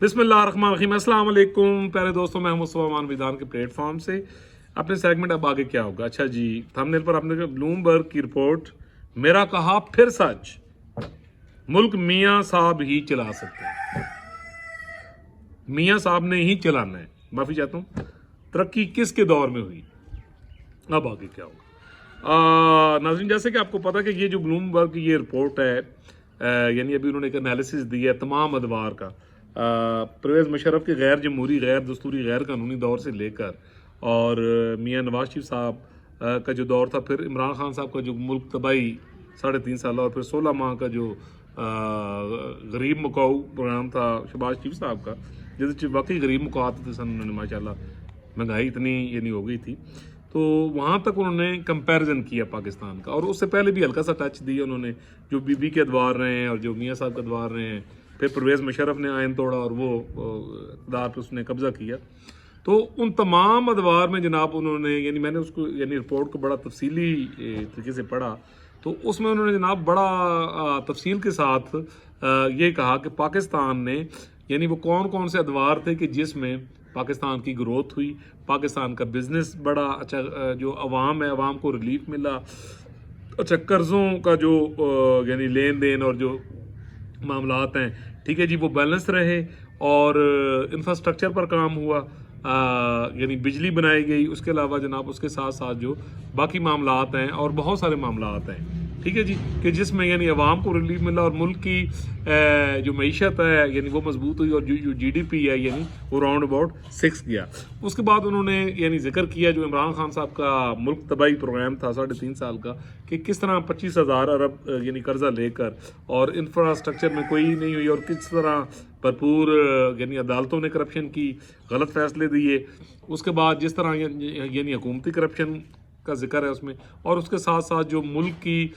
बिस्मिल्लाहिर्रहमानिर्रहीम। अस्सलाम वालेकुम प्यारे दोस्तों, मैं मुस्तफा अमान विधान के प्लेटफॉर्म से अपने सेगमेंट अब आगे क्या होगा। अच्छा जी, थंबनेल पर आपने देखा ब्लूमबर्ग की रिपोर्ट, मेरा कहा फिर सच, मुल्क मियाँ साहब ही चला सकते हैं, मियाँ साहब ने ही चलाना है। माफी चाहता हूँ, तरक्की किसके दौर में हुई, अब आगे क्या होगा। नाज़रीन, जैसे कि आपको पता है कि ये जो ब्लूमबर्ग की ये रिपोर्ट है, यानी अभी उन्होंने एक एनालिसिस दिया है तमाम अदवार का, परवेज़ मुशर्रफ के गैर जमहूरी, गैर दस्तूरी, गैर कानूनी दौर से लेकर और मियाँ नवाज शरीफ साहब का जो दौर था, फिर इमरान खान साहब का जो मुल्क तबाही 3.5 साल और फिर 16 माह का जो गरीब मुकाऊ प्रोग्राम था शहबाज शरीफ साहब का, जिस वाकई गरीब मुकात थे सन उन्होंने माशाल्लाह, महंगाई इतनी ये नहीं हो गई थी, तो वहाँ तक उन्होंने कंपैरिजन किया पाकिस्तान का। और उससे पहले भी हल्का सा टच दिया उन्होंने, जो बीबी के अदवार रहे हैं और जो मियाँ साहब के अदवार रहे हैं, फिर परवेज़ मुशर्रफ ने आयन तोड़ा और वो इक़्तिदार पर उसने कब्ज़ा किया। तो उन तमाम अदवार में जनाब उन्होंने, यानी मैंने उसको यानी रिपोर्ट को बड़ा तफसीली तरीके से पढ़ा, तो उसमें उन्होंने जनाब बड़ा तफसील के साथ ये कहा कि पाकिस्तान ने, यानी वो कौन कौन से अदवार थे कि जिसमें पाकिस्तान की ग्रोथ हुई, पाकिस्तान का बिजनेस बड़ा अच्छा, जो अवाम है अवाम को रिलीफ मिला, अच्छा कर्ज़ों का जो यानी लेन देन और जो मामलात हैं, ठीक है जी, वो बैलेंस रहे और इंफ्रास्ट्रक्चर पर काम हुआ, यानी बिजली बनाई गई, उसके अलावा जनाब उसके साथ साथ जो बाकी मामलात हैं और बहुत सारे मामलात हैं, ठीक है जी, कि जिसमें यानी अवाम को रिलीफ मिला और मुल्क की जो मईशत है यानी वो मजबूत हुई और जो GDP है यानी वो राउंड अबाउट 6 गया। उसके बाद उन्होंने यानी जिक्र किया जो इमरान खान साहब का मुल्क तबाही प्रोग्राम था 3.5 साल का, कि किस तरह 25,000 अरब यानी कर्जा लेकर और इंफ्रास्ट्रक्चर में कोई नहीं हुई और किस तरह भरपूर यानी अदालतों ने करप्शन की, गलत फैसले दिए। उसके बाद जिस तरह यानी हुकूमती करप्शन का जिक्र है उसमें, और उसके साथ साथ जो मुल्क की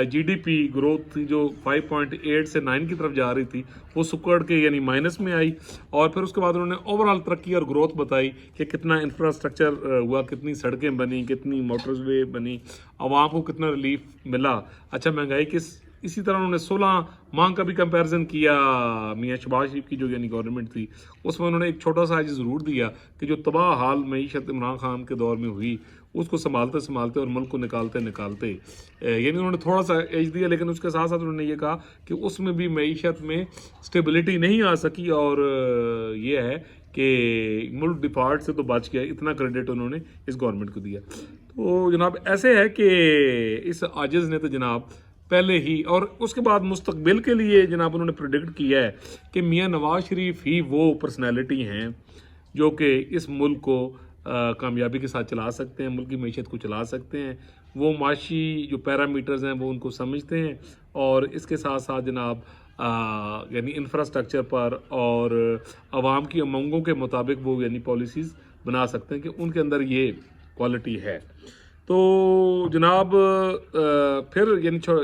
GDP ग्रोथ थी जो 5.8 से 9 की तरफ जा रही थी, वो सुकड़ के यानी माइनस में आई। और फिर उसके बाद उन्होंने ओवरऑल तरक्की और ग्रोथ बताई कि कितना इंफ्रास्ट्रक्चर हुआ, कितनी सड़कें बनी, कितनी मोटरवे बनी, आवाम को कितना रिलीफ मिला, अच्छा महंगाई किस। इसी तरह उन्होंने 16 माह का भी कंपैरिजन किया मियाँ शहबाज शरीफ की जो यानी गवर्नमेंट थी, उसमें उन्होंने एक छोटा सा ज़रूर दिया कि जो तबाह हाल मईशत इमरान खान के दौर में हुई, उसको संभालते संभालते और मुल्क को निकालते निकालते यानी उन्होंने थोड़ा सा एज दिया, लेकिन उसके साथ साथ उन्होंने ये कहा कि उसमें भी मईशत में स्टेबिलिटी नहीं आ सकी और ये है कि मुल्क डिफॉल्ट से तो बच गया। इतना क्रेडिट उन्होंने इस गवर्नमेंट को दिया। तो जनाब ऐसे है कि इस आजिज़ ने तो जनाब पहले ही, और उसके बाद मुस्तकबिल के लिए जनाब उन्होंने प्रेडिक्ट किया है कि मियाँ नवाज शरीफ ही वो पर्सनैलिटी हैं जो कि इस मुल्क को कामयाबी के साथ चला सकते हैं, मुल्क की मईशत को चला सकते हैं। वो माशी जो पैरामीटर्स हैं वो उनको समझते हैं और इसके साथ साथ जनाब यानी इंफ्रास्ट्रक्चर पर और आवाम की उमंगों के मुताबिक वो यानी पॉलिसीज़ बना सकते हैं कि उनके अंदर ये क्वालिटी है। तो जनाब फिर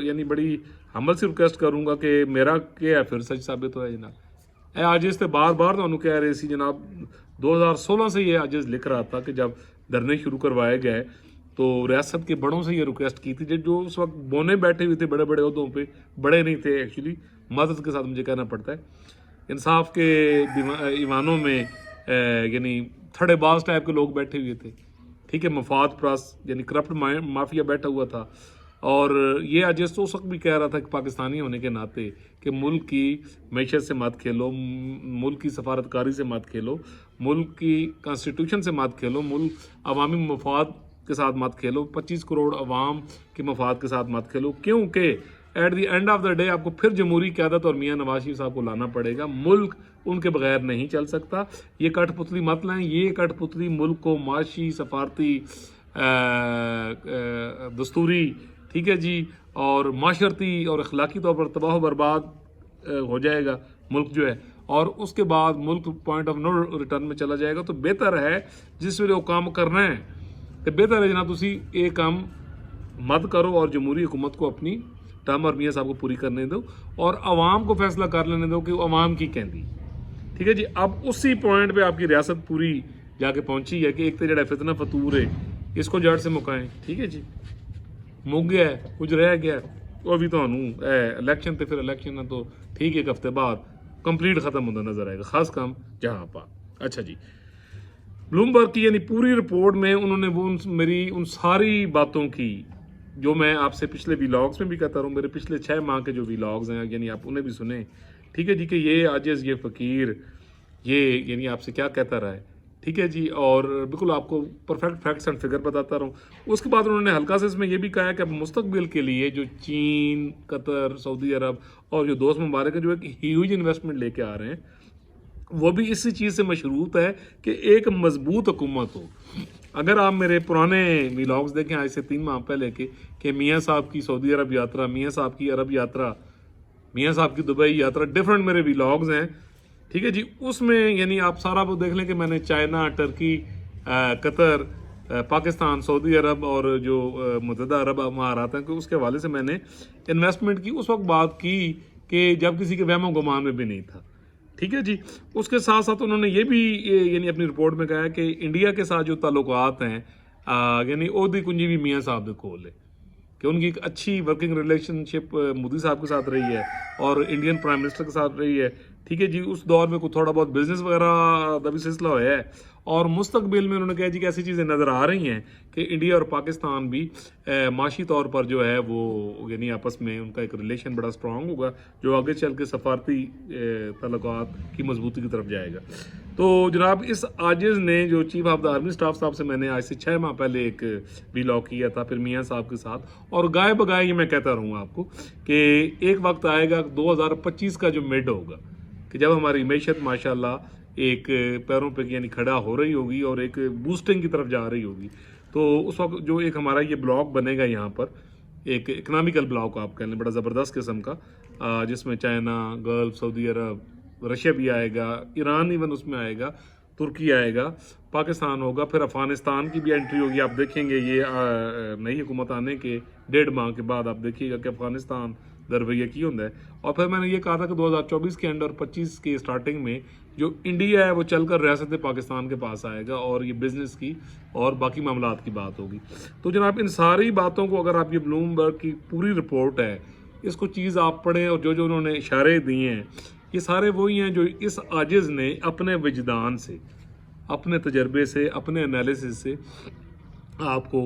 यानी बड़ी हमल से रिक्वेस्ट करूँगा कि मेरा क्या फिर सच साबित होया जनाब। आजिज़ तो बार बार तो कह रहे सी जनाब, 2016 से ये आजिज़ लिख रहा था कि जब धरने शुरू करवाए गए तो रियासत के बड़ों से ये रिक्वेस्ट की थी, जो उस वक्त बोने बैठे हुए थे बड़े बड़े ओहदों पे, बड़े नहीं थे एक्चुअली, मदद के साथ मुझे कहना पड़ता है, इंसाफ के ईवानों में यानी थड़ेबाज टाइप के लोग बैठे हुए थे, ठीक है, मफाद प्रस यानी करप्ट माफिया बैठा हुआ था। और ये अजय तो उस वक्त भी कह रहा था कि पाकिस्तानी होने के नाते कि मुल्क की मैशत से मत खेलो, मुल्क की सफारतकारी से मत खेलो, मुल्क की कॉन्स्टिट्यूशन से मत खेलो, मुल्क अवामी मफाद के साथ मत खेलो, 25 करोड़ अवाम के मफाद के साथ मत खेलो, क्योंकि at the end of the day आपको फिर जमहूरी क़यादत और मियाँ नवाज शरीफ साहब को लाना पड़ेगा। मुल्क उनके बगैर नहीं चल सकता। ये कठपुतली मत लाएं, ये कठपुतली मुल्क को माशी, सफारती, दस्तूरी, ठीक है जी, और माशरती और अखलाकी तौर पर तबाह बर्बाद हो जाएगा मुल्क जो है, और उसके बाद मुल्क पॉइंट ऑफ नो रिटर्न में चला जाएगा। तो बेहतर है जिस वे काम करना है तो बेहतर है जनाब तुसी ये काम मत करो और जमहूरी हुकूमत को अपनी टर्म और मियाँ साहब को पूरी करने दो और आवाम को फैसला कर लेने दो कि आवाम की कहती, ठीक है जी। अब उसी पॉइंट पे आपकी रियासत पूरी जाके पहुंची है कि एक तो जड़ा फितना फतूर है इसको जड़ से मुकाएं, ठीक है जी, मुक गया है, कुछ रह गया, वो भी तो इलैक्शन तो फिर इलैक्शन है तो ठीक है, एक हफ्ते बाद कंप्लीट ख़त्म होता नज़र आएगा, ख़ास काम जहाँ पर। अच्छा जी, ब्लूमबर्ग की यानी पूरी रिपोर्ट में उन्होंने वो मेरी उन सारी बातों की जो मैं आपसे पिछले व्लॉग्स में भी कहता रहा हूँ, मेरे पिछले 6 माह के जो व्लॉग्स हैं यानी आप उन्हें भी सुने, ठीक है जी, कि ये आजिज़, ये फ़कीर, ये यानी आपसे क्या कहता रहा है, ठीक है जी, और बिल्कुल आपको परफेक्ट फैक्ट्स एंड फिगर बताता रहा हूँ। उसके बाद उन्होंने हल्का से इसमें यह भी कहा है कि अब मुस्तकबिल के लिए जो चीन, कतर, सऊदी अरब और जो दोस्त ममालिक हैं जो एक ह्यूज इन्वेस्टमेंट लेके आ रहे हैं, वो भी इसी चीज़ से मशरूत है कि एक मजबूत हुकूमत हो। अगर आप मेरे पुराने व्लॉग्स देखें आज से 3 माह पहले के, कि मियाँ साहब की सऊदी अरब यात्रा, मियाँ साहब की अरब यात्रा, मियाँ साहब की दुबई यात्रा, डिफरेंट मेरे व्लॉग्स हैं, ठीक है जी, उसमें यानी आप सारा वो देख लें कि मैंने China, Turkey, Qatar, Pakistan, Saudi Arab और जो मुत्तहदा अरब अमारात हैं कि उसके हवाले से मैंने इन्वेस्टमेंट की उस वक्त बात की कि जब किसी के वहम गुमान में भी नहीं था, ठीक है जी। उसके साथ साथ उन्होंने ये भी यानी अपनी रिपोर्ट में कहा है कि इंडिया के साथ जो ताल्लुकात हैं यानी ओहदी कुंजी भी मियाँ साहब ने खोल है, कि उनकी एक अच्छी वर्किंग रिलेशनशिप मोदी साहब के साथ रही है और इंडियन प्राइम मिनिस्टर के साथ रही है, ठीक है जी। उस दौर में कुछ थोड़ा बहुत बिजनेस वगैरह का भी सिलसिला हुआ है और मुस्तकबिल में उन्होंने कहा जी कि ऐसी चीज़ें नज़र आ रही हैं कि इंडिया और पाकिस्तान भी माशी तौर पर जो है वो यानी आपस में उनका एक रिलेशन बड़ा स्ट्रॉन्ग होगा जो आगे चल के सफारती ताल्लुकात की मजबूती की तरफ जाएगा। तो जनाब, इस आजिज़ ने जो chief of the army staff साहब से मैंने आज से 6 माह पहले एक व्लॉग किया था, फिर मियाँ साहब के साथ, और गाय बगाए ये मैं कहता रहूँगा आपको कि एक वक्त आएगा 2025 का जो मिड होगा कि जब हमारी मैशत माशाल्लाह एक पैरों पे यानी खड़ा हो रही होगी और एक बूस्टिंग की तरफ जा रही होगी, तो उस वक्त जो एक हमारा ये ब्लॉक बनेगा यहाँ पर, एक इकनॉमिकल ब्लॉक आप कह लें, बड़ा ज़बरदस्त किस्म का, जिसमें चाइना, गल्फ, सऊदी अरब, रशिया भी आएगा, ईरान इवन उसमें आएगा, तुर्की आएगा, पाकिस्तान होगा, फिर अफ़गानिस्तान की भी एंट्री होगी। आप देखेंगे ये नई हुकूमत आने के 1.5 माह के बाद आप देखिएगा कि अफ़गानिस्तान दरबैया की होता है। और फिर मैंने ये कहा था कि 2024 के एंड और 25 के स्टार्टिंग में जो इंडिया है वो चलकर रियासत पाकिस्तान के पास आएगा और ये बिज़नेस की और बाकी मामलात की बात होगी। तो जनाब, इन सारी बातों को अगर आप ये ब्लूमबर्ग की पूरी रिपोर्ट है इसको चीज़ आप पढ़ें और जो जो उन्होंने इशारे दिए हैं ये सारे वही हैं जो इस आजिज़ ने अपने विजदान से, अपने तजर्बे से, अपने एनालिसिस से आपको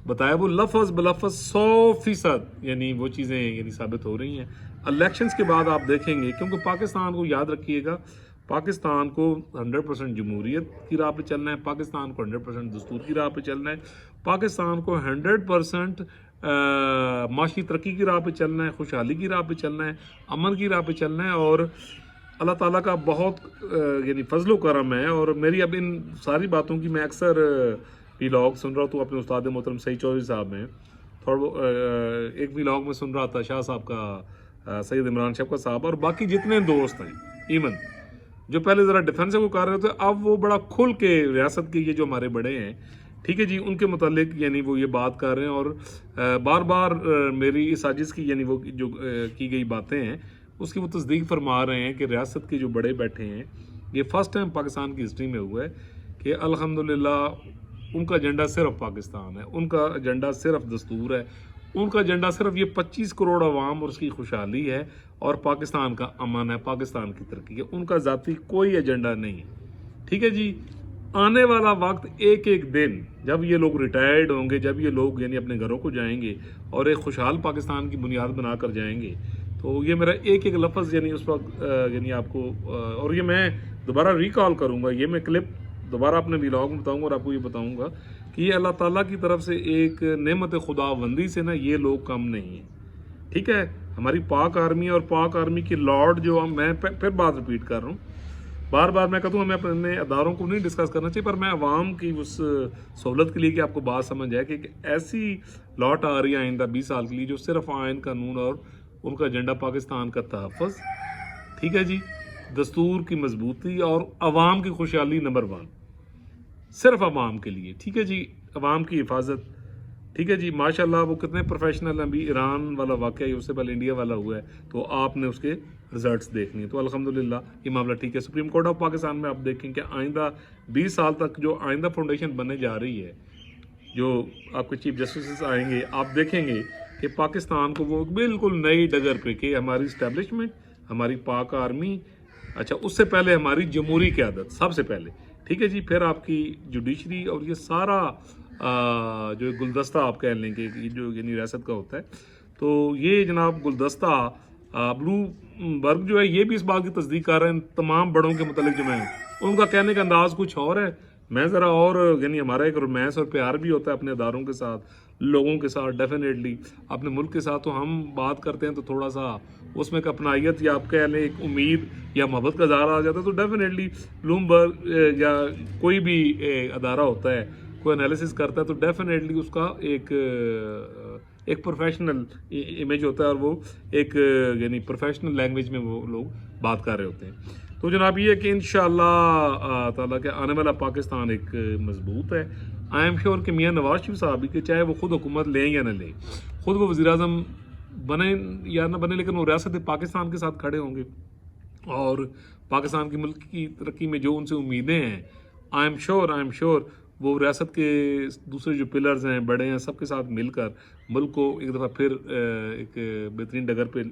बताया। वो लफ्ज़ बलफ्ज़ 100% यानी वो चीज़ें यानी साबित हो रही हैं। इलेक्शंस के बाद आप देखेंगे, क्योंकि पाकिस्तान को याद रखिएगा, पाकिस्तान को 100% जमहूरियत की राह पे चलना है, पाकिस्तान को 100% दस्तूर की राह पे चलना है, पाकिस्तान को 100% माशी तरक्की की राह पे चलना है, खुशहाली की राह पे चलना है, अमन की राह पे चलना है। और अल्लाह ताला का बहुत यानी फजलो करम है। और मेरी अब इन सारी बातों की मैं अक्सर व्लॉग सुन रहा हूँ, तो अपने उस्ताद मोहतरम सईद चौधरी साहब हैं, थोड़ा एक व्लॉग में सुन रहा था शाह साहब का, सैयद इमरान शफकत साहब, और बाकी जितने दोस्त हैं, इवन जो पहले ज़रा डिफेंस को कर रहे थे, अब वो बड़ा खुल के रियासत के ये जो हमारे बड़े हैं, ठीक है जी, उनके मुतालिक यानी वो ये बात कर रहे हैं। और बार बार मेरी इस साजिश की यानी वो जो की गई बातें हैं उसकी वो तस्दीक फरमा रहे हैं कि रियासत के जो बड़े बैठे हैं, ये फर्स्ट टाइम पाकिस्तान की हिस्ट्री में हुआ है कि अल्हम्दुलिल्लाह उनका एजेंडा सिर्फ पाकिस्तान है, उनका एजेंडा सिर्फ दस्तूर है, उनका एजेंडा सिर्फ ये 25 करोड़ अवाम और उसकी खुशहाली है और पाकिस्तान का अमन है, पाकिस्तान की तरक्की है। उनका ज़ाती कोई एजेंडा नहीं है, ठीक है जी। आने वाला वक्त एक एक दिन जब ये लोग रिटायर्ड होंगे, जब ये लोग यानी अपने घरों को जाएंगे और एक खुशहाल पाकिस्तान की बुनियाद बनाकर जाएंगे, तो ये मेरा एक एक लफ्ज़ यानी उस वक्त यानी आपको और ये मैं दोबारा रिकॉल करूँगा, ये मैं क्लिप दोबारा अपने व्लॉग में बताऊँगा और आपको ये बताऊँगा कि ये अल्लाह ताला की तरफ से एक नेमत खुदाबंदी से ना ये लोग कम नहीं हैं, ठीक है। हमारी पाक आर्मी और पाक आर्मी की लॉर्ड जो मैं फिर बात रिपीट कर रहा हूँ, बार बार मैं कहता हूँ हमें अपने अदारों को नहीं डिस्कस करना चाहिए, पर मैं अवाम की उस सहूलत के लिए कि आपको बात समझ आए कि ऐसी लॉट आ रही है आइंदा 20 साल के लिए जो सिर्फ आइन कानून और उनका एजेंडा पाकिस्तान का तहफ़्फ़ुज़, ठीक है जी, दस्तूर की मजबूती और अवाम की खुशहाली नंबर 1, सिर्फ अवाम के लिए, ठीक है जी, अवाम की हिफाजत, ठीक है जी। माशाल्लाह वो कितने प्रोफेशनल हैं। अभी ईरान वाला वाक़या है, उससे पहले इंडिया वाला हुआ है, तो आपने उसके रिजल्ट्स देखने हैं, तो अल्हम्दुलिल्लाह ये मामला ठीक है। सुप्रीम कोर्ट ऑफ पाकिस्तान में आप देखें कि आइंदा 20 साल तक जो आइंदा फाउंडेशन बनने जा रही है, जो आपके चीफ जस्टिस आएंगे, आप देखेंगे कि पाकिस्तान को वो बिल्कुल नई डगर पे कि हमारी इस्टेब्लिशमेंट, हमारी पाक आर्मी अच्छा, उससे पहले हमारी जमहूरी क़यादत सबसे पहले, ठीक है जी, फिर आपकी जुडिशरी और ये सारा जो गुलदस्ता आप कह लें कि जो यानी रियासत का होता है, तो ये जनाब गुलदस्ता ब्लूमबर्ग जो है ये भी इस बात की तस्दीक कर रहे हैं तमाम बड़ों के मतलब जो मैं उनका कहने का अंदाज़ कुछ और है, मैं ज़रा और यानी हमारा एक रोमांस और प्यार भी होता है अपने अदारों के साथ, लोगों के साथ, डेफिनेटली अपने मुल्क के साथ तो हम बात करते हैं तो थोड़ा सा उसमें एक अपनाइयत या आप कह लें एक उम्मीद या मोहब्बत का इज़हार आ जाता है। तो डेफिनेटली ब्लूमबर्ग या कोई भी अदारा होता है, कोई एनालिसिस करता है तो डेफिनेटली उसका एक प्रोफेशनल इमेज होता है और वो एक यानी प्रोफेशनल लैंग्वेज में वो लोग बात कर रहे होते हैं। तो जनाब ये कि इंशाअल्लाह ताला के आने वाला पाकिस्तान एक मजबूत है। आई एम श्योर कि मियाँ नवाज शरीफ साहब भी कि चाहे वो खुद हुकूमत लें या न लें, खुद वो वज़ीर-ए-आज़म बने या न बने, लेकिन वो रियासत पाकिस्तान के साथ खड़े होंगे और पाकिस्तान की मुल्क की तरक्की में जो उनसे उम्मीदें हैं, आई एम श्योर वो रियासत के दूसरे जो पिलर्स हैं बड़े हैं सबके साथ मिलकर मुल्क को एक दफ़ा फिर एक बेहतरीन डगर पे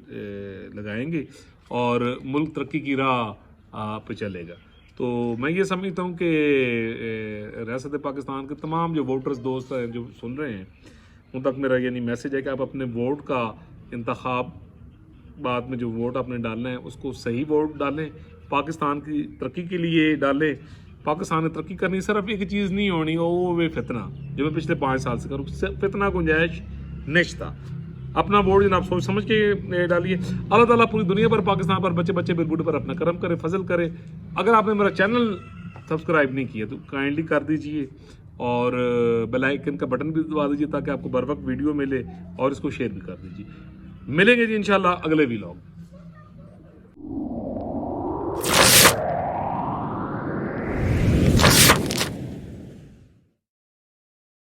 लगाएंगे और मुल्क तरक्की की राह पे चलेगा। तो मैं ये समझता हूँ कि रियासत पाकिस्तान के तमाम जो वोटर्स दोस्त हैं जो सुन रहे हैं उन तक मेरा यानी मैसेज है कि आप अपने वोट का इंतखाब बाद में जो वोट आपने डालना है उसको सही वोट डालें, पाकिस्तान की तरक्की के लिए डालें। पाकिस्तान ने तरक्की करनी सिर्फ एक चीज़ नहीं होनी वो वे फितना जो मैं पिछले 5 साल से करूँ, फितना गुंजाइश निश्ता। अपना वोट जनाब सोच समझ के डालिए। अल्लाह ताला पूरी दुनिया पर पाकिस्तान पर बच्चे बच्चे बिरबुड पर अपना करम करे, फजल करे। अगर आपने मेरा चैनल सब्सक्राइब नहीं किया तो काइंडली कर दीजिए और बेल आइकन का बटन भी दबा दीजिए ताकि आपको बर वक्त वीडियो मिले और इसको शेयर भी कर दीजिए। मिलेंगे जी इंशाल्लाह अगले व्लॉग।